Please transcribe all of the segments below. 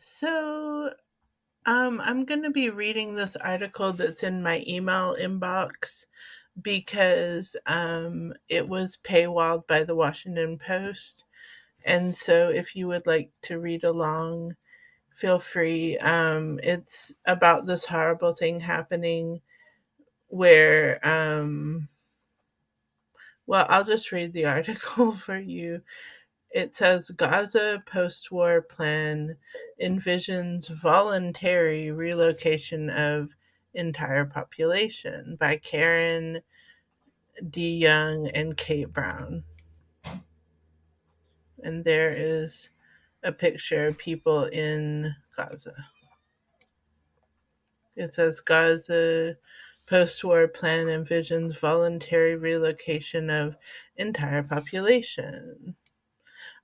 So, I'm going to be reading this article that's in my email inbox because it was paywalled by the Washington Post. And so, if you would like to read along, feel free. It's about this horrible thing happening where, well, I'll just read the article for you. It says Gaza post war plan envisions voluntary relocation of entire population by Karen D. Young and Kate Brown. And there is a picture of people in Gaza. It says Gaza post war plan envisions voluntary relocation of entire population.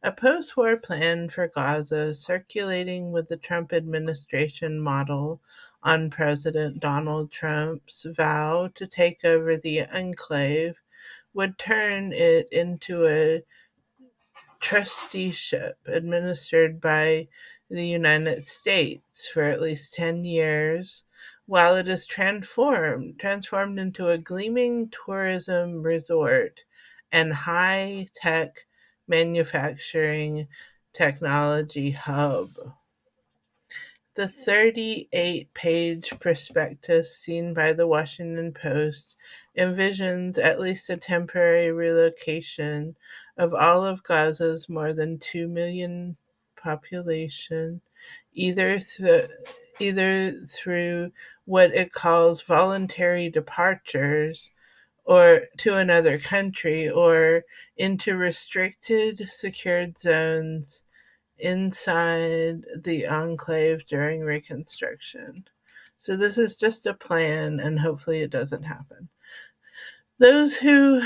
A post war plan for Gaza, circulating with the Trump administration model on President Donald Trump's vow to take over the enclave, would turn it into a trusteeship administered by the United States for at least 10 years while it is transformed into a gleaming tourism resort and high-tech manufacturing technology hub. The 38-page prospectus seen by the Washington Post envisions at least a temporary relocation of all of Gaza's more than 2 million population, either through, either through what it calls voluntary departures or to another country or into restricted secured zones inside the enclave during reconstruction. So this is just a plan, and hopefully it doesn't happen. Those who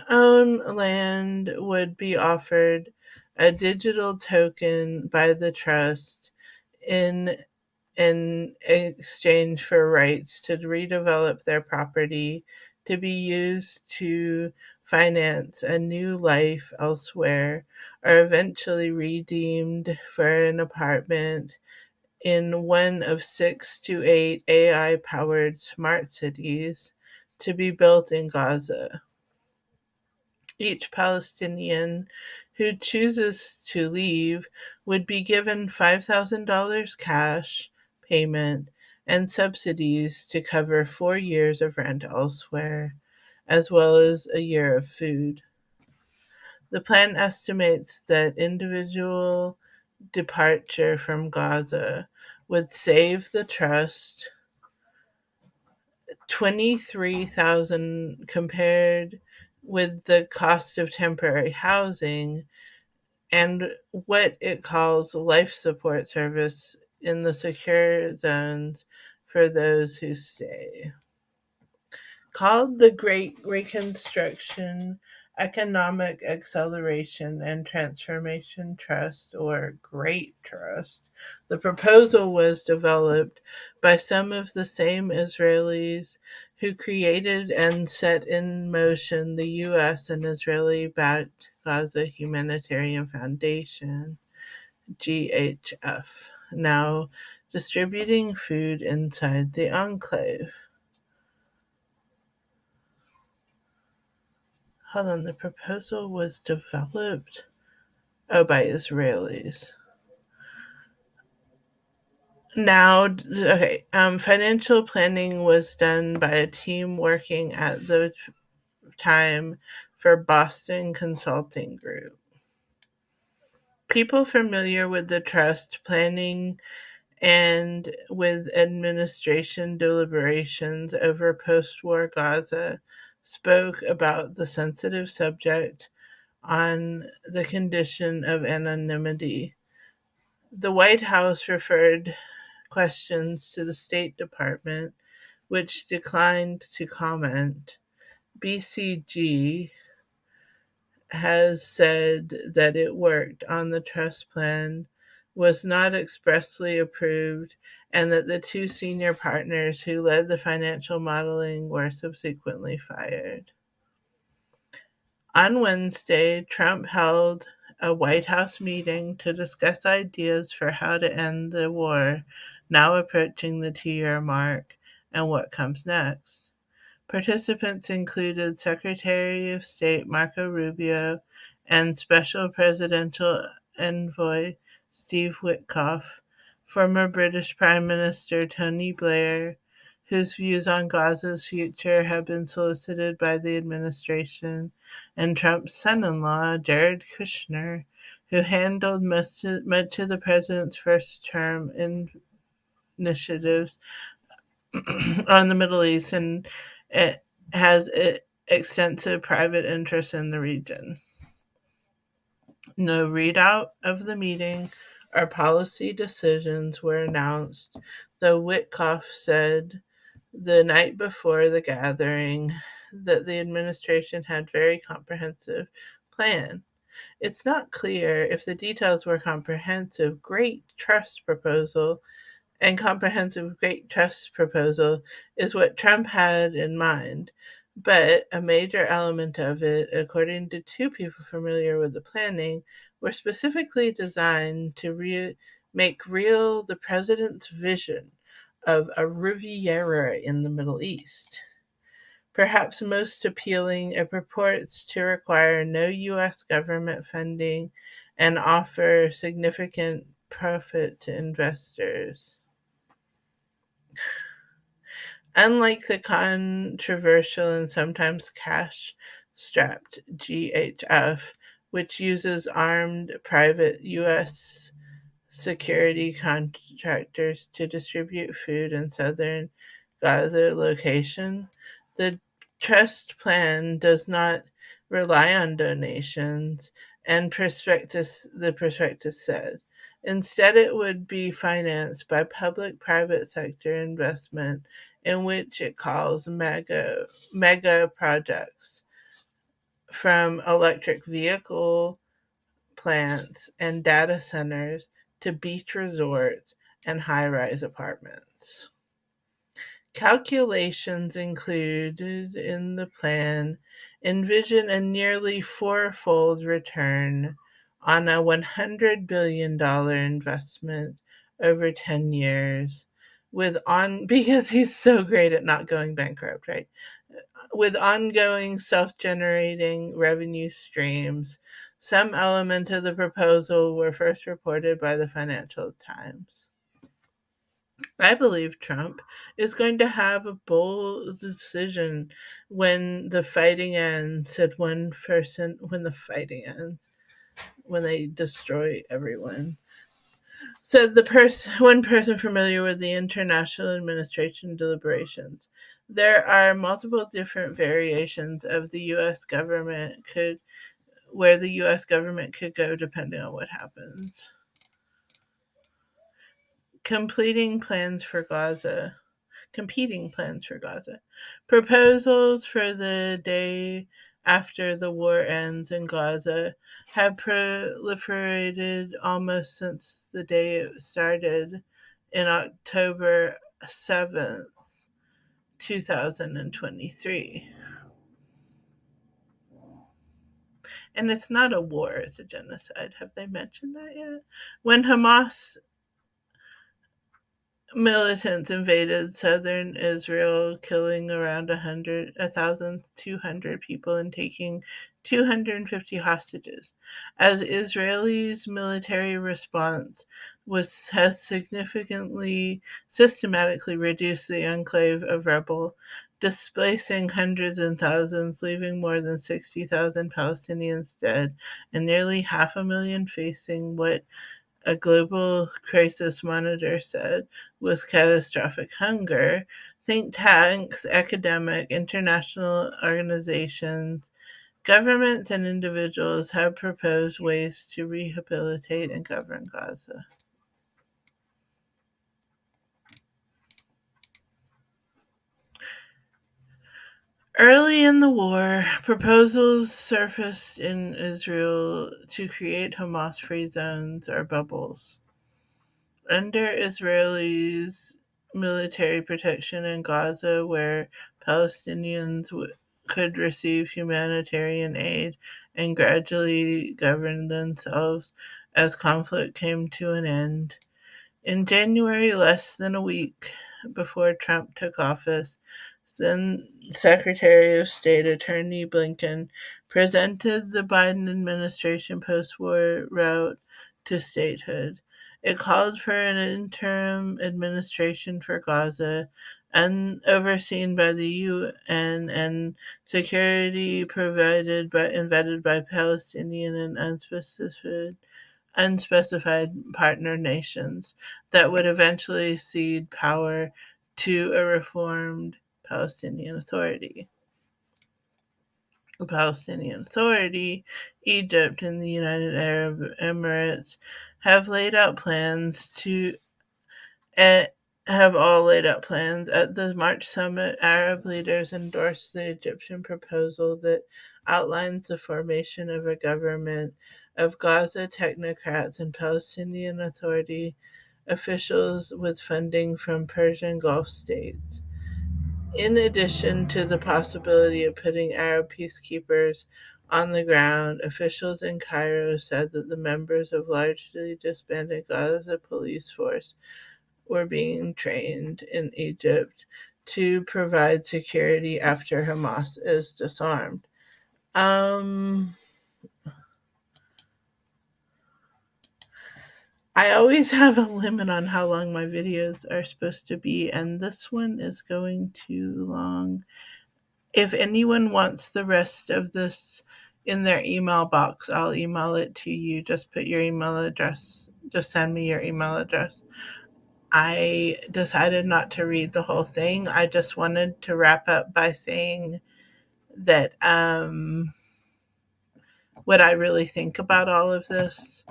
own land would be offered a digital token by the trust in exchange for rights to redevelop their property to be used to finance a new life elsewhere, or eventually redeemed for an apartment in one of 6 to 8 AI powered smart cities to be built in Gaza. Each Palestinian who chooses to leave would be given $5,000 cash payment and subsidies to cover 4 years of rent elsewhere, as well as a year of food. The plan estimates that individual departure from Gaza would save the trust 23,000 compared with the cost of temporary housing and what it calls life support service in the secure zones for those who stay. Called the Great Reconstruction Economic Acceleration and Transformation Trust, or GREAT Trust, the proposal was developed by some of the same Israelis who created and set in motion the U.S. and Israeli-backed Gaza Humanitarian Foundation, GHF, now distributing food inside the enclave. Hold on, the proposal was developed by Israelis. Now, okay, financial planning was done by a team working at the time for Boston Consulting Group. People familiar with the trust planning and with administration deliberations over post war Gaza spoke about the sensitive subject on the condition of anonymity. The White House referred questions to the State Department, which declined to comment. BCG has said that it worked on the trust plan, was not expressly approved, and that the two senior partners who led the financial modeling were subsequently fired. On Wednesday, Trump held a White House meeting to discuss ideas for how to end the war, now approaching the 2 year mark, and what comes next. Participants included Secretary of State Marco Rubio and Special Presidential Envoy Steve Witkoff, former British Prime Minister Tony Blair, whose views on Gaza's future have been solicited by the administration, and Trump's son in law, Jared Kushner, who handled much of the president's first term initiatives on the Middle East, and it has extensive private interests in the region. No readout of the meeting or policy decisions were announced, though Witkoff said the night before the gathering that the administration had very comprehensive plan. It's not clear if the details were comprehensive. Great trust proposal and comprehensive great trust proposal is what Trump had in mind. But a major element of it, according to two people familiar with the planning, were specifically designed to make real the president's vision of a Riviera in the Middle East. Perhaps most appealing, it purports to require no U.S. government funding and offer significant profit to investors. Unlike the controversial and sometimes cash strapped GHF, which uses armed private U.S. security contractors to distribute food in southern Gaza location, the trust plan does not rely on donations, and the prospectus said. Instead, it would be financed by public-private sector investment, in which it calls mega projects, from electric vehicle plants and data centers to beach resorts and high-rise apartments. Calculations included in the plan envision a nearly fourfold return on a $100 billion investment over 10 years because he's so great at not going bankrupt, right? With ongoing self-generating revenue streams. Some element of the proposal were first reported by the Financial Times. I believe Trump is going to have a bold decision when the fighting ends, said one person, when the fighting ends, when they destroy everyone. Said one person familiar with the international administration deliberations. There are multiple different variations of the US government where the US government could go depending on what happens. Completing plans for Gaza. Competing plans for Gaza. Proposals for the day after the war ends in Gaza have proliferated almost since the day it started in October 7th, 2023. And it's not a war, it's a genocide. Have they mentioned that yet? When Hamas militants invaded southern Israel, killing around 1,200 people and taking 250 hostages. As Israel's military response has systematically reduced the enclave of rebel, displacing hundreds and thousands, leaving more than 60,000 Palestinians dead, and nearly 500,000 facing what a global crisis monitor said was catastrophic hunger. Think tanks, academic, international organizations, governments, and individuals have proposed ways to rehabilitate and govern Gaza. Early in the war, proposals surfaced in Israel to create Hamas-free zones or bubbles. Under Israelis military protection in Gaza, where Palestinians could receive humanitarian aid and gradually govern themselves as conflict came to an end. In January, less than a week before Trump took office, then Secretary of State Attorney Blinken presented the Biden administration post war route to statehood. It called for an interim administration for Gaza and overseen by the UN and security provided by and vetted by Palestinian and unspecified partner nations that would eventually cede power to a reformed Palestinian Authority. The Palestinian Authority, Egypt, and the United Arab Emirates have laid out plans to uh, have all laid out plans. At the March summit, Arab leaders endorsed the Egyptian proposal that outlines the formation of a government of Gaza technocrats and Palestinian Authority officials with funding from Persian Gulf states. In addition to the possibility of putting Arab peacekeepers on the ground, officials in Cairo said that the members of largely disbanded Gaza police force were being trained in Egypt to provide security after Hamas is disarmed. Um, I always have a limit on how long my videos are supposed to be, and this one is going too long. If anyone wants the rest of this in their email box, I'll email it to you. Just put your email address, just send me your email address. I decided not to read the whole thing. I just wanted to wrap up by saying that what I really think about all of this,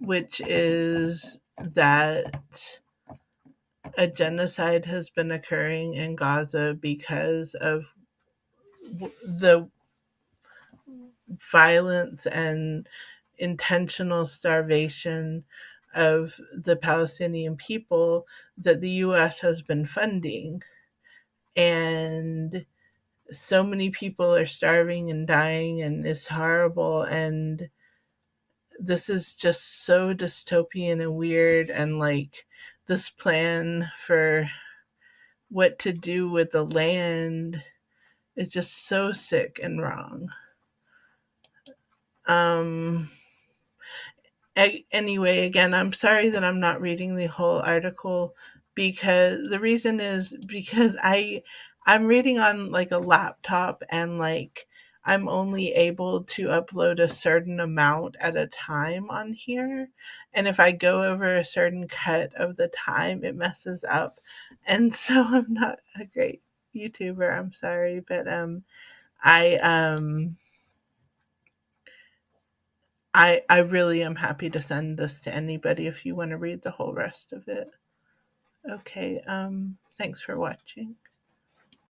which is that a genocide has been occurring in Gaza because of the violence and intentional starvation of the Palestinian people that the US has been funding. And so many people are starving and dying, and it's horrible. And this is just so dystopian and weird. And like this plan for what to do with the land is just so sick and wrong. Um, Anyway, again, I'm sorry that I'm not reading the whole article, because the reason is because I'm reading on like a laptop, and like I'm only able to upload a certain amount at a time on here, and if I go over a certain cut of the time it messes up, and so I'm not a great YouTuber, I'm sorry, but I I really am happy to send this to anybody if you want to read the whole rest of it. Okay, thanks for watching.